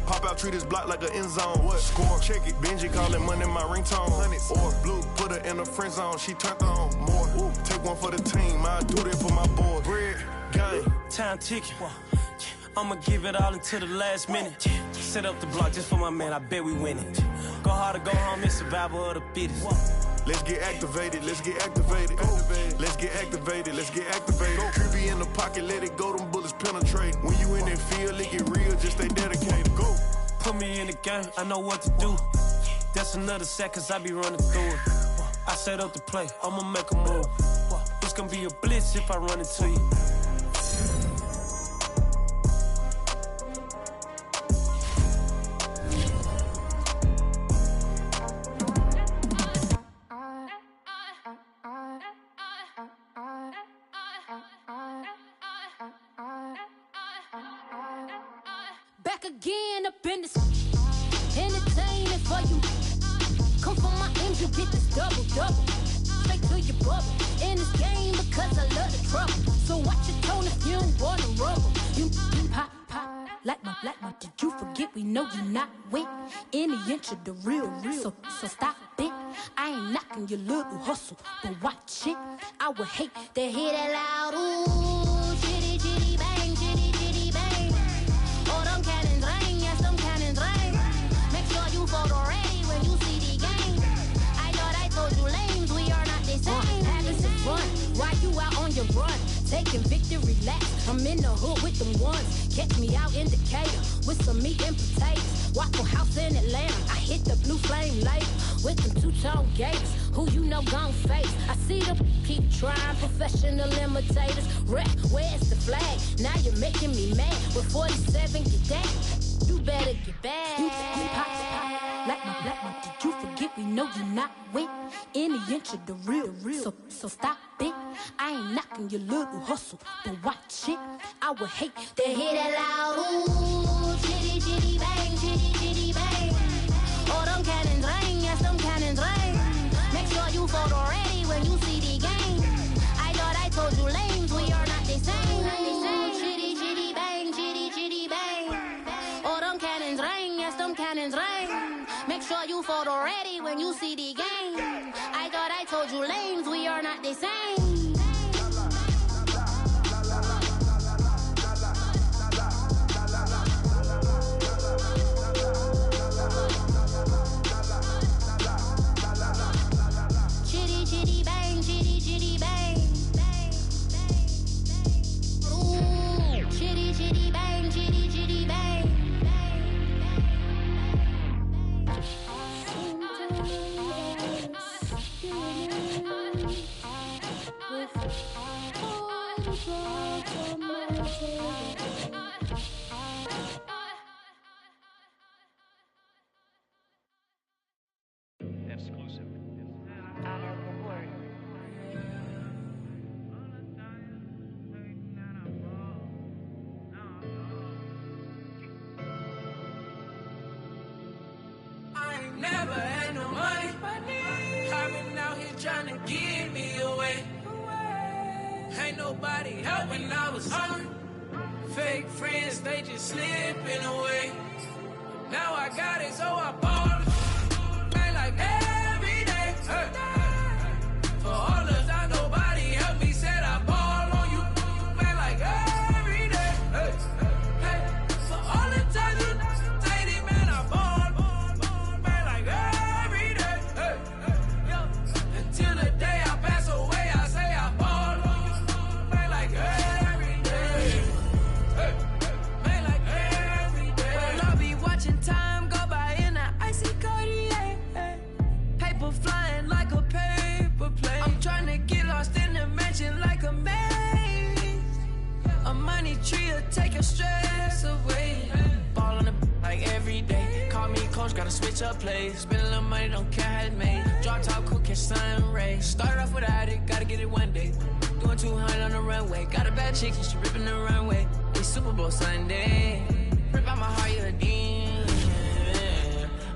Pop out, treat this block like an end zone. What? Score, check it. Benji callin' money my ringtone. Hundreds or blue, put her in the friend zone. She turned on more. Ooh. Take one for the team, I do that for my boy. Bread, game.
Time ticking. I'ma give it all until the last minute. Set up the block just for my man, I bet we win it. Go hard or go home, it's survival of the fittest.
Let's get activated, let's get activated. Let's get activated, let's get activated. QB in the pocket, let it go, them bullets penetrate. When you in that field, it get real, just stay dedicated. Go.
Put me in the game, I know what to do. That's another set, cause I be running through it. I set up the play, I'ma make a move. It's gonna be a blitz if I run it to you.
Back again up in this entertaining for you. Come from my end, you get this double. Straight to your bubble. In this game because I love the trouble. So watch your tone if you don't wanna rumble. You pop like my did you forget we know you're not with any inch of the real. So stop it. I ain't knocking your little hustle, but watch it. I would hate to hear that loud ooh, chitty chitty bang, chitty chitty bang. Oh, them cannons ring, yes, them cannons ring. Make sure you photo ready when you see the game. I thought I told you lames, we are not the same. Having some fun, while you out on your run. Taking victory laps, I'm in the hood with them ones. Catch me out in Decatur with some meat and potatoes. Waffle House in Atlanta, I hit the blue flame later with them two-tone gators. Who you know gon' face? I see them keep trying, professional imitators. Rep, where's the flag? Now you're making me mad. With 47, get that. You better get back. You pop, like my did you forget we know you're not with any inch of the real. So stop it. I ain't knocking your little hustle, but watch it. I would hate to hear that loud ooh, chitty chitty bang, chitty chitty bang. Oh, them cannons ring, yes, them cannons ring. Make sure you photo ready when you see the game. I thought I told you lames, we are not the same. Chitty chitty bang, chitty chitty bang. Oh, them cannons ring, yes, them cannons ring. Make sure you photo ready when you see the game. I thought I told you lames, we are not the same. Chitty chitty bang, chitty chitty bang. Ooh, chitty chitty bang, chitty chitty bang.
Exclusive.
I ain't never had no money. I've been out here trying to give me away. Ain't nobody helping, I was hungry. Fake friends, they just slipping away. Now I got it, so I bought it. Man, like every day. Hey. For all the time nobody helped me, said I ball on you. Man, like every day. Hey. Hey. For all the times you dated, man, I ball. Man, like every day. Hey. Yeah. Until the day I pass away, I say I ball on you. Man, like every day. Hey. Man, like every day. Well, I'll be watching time go by in an icy Cartier. Paper flying like a paper plane. I'm trying to get lost in the mansion like a maze. A money tree will take your stress away. Ball on the like every day. Call me coach, gotta switch up plays. Spend a little money, don't care how it's made. Drop top, cool, catch sun rays. Started off without it, gotta get it one day. Doing 200 on the runway. Got a bad chick, she ripping the runway. It's Super Bowl Sunday. Rip out my heart, you a demon.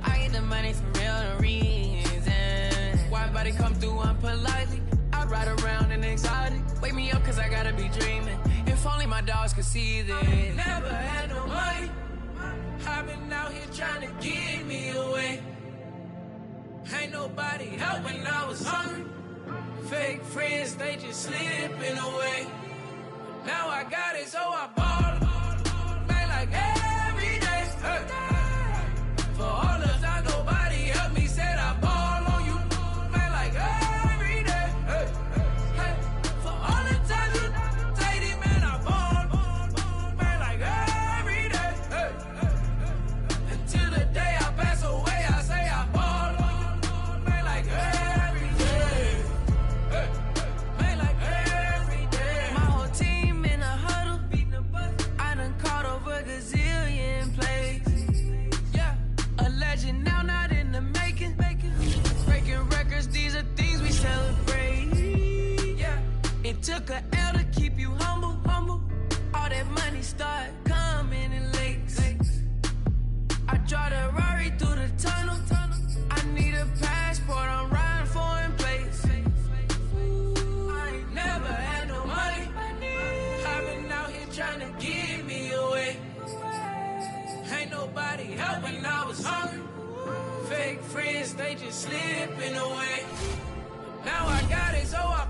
I get the money for real, no reason. Why everybody come through unpolitely? I ride around in exotic. Wake me up cause I gotta be dreaming. If only my dogs could see this. Never had no money. I've been out here trying to give me away. Ain't nobody helping, I was hungry. Fake friends, they just slipping away. Now I got it, so I bought it. Man, like every day. Hey. For all the time nobody helped me, said I ball on you. Man, like every day. Hey. Hey. For all the times you dated, man, I ball. Man, like every day. Hey. Until the day I pass away, I say I ball on you. Man, like every day. Hey. Man, like every day. My whole team in a huddle. I done caught over a gazillion plays. Yeah, a legend now, not in the making. Breaking records, these are things we celebrate. Yeah, it took a L to keep you humble. All that money start coming in lakes. I drive the Rari through the tunnel. I need a passport, I'm riding foreign plates. I ain't never had no money. I've been out here trying to give me away. Ain't nobody helping, I was hungry. Fake friends, they just slipping away. Now I got it, so I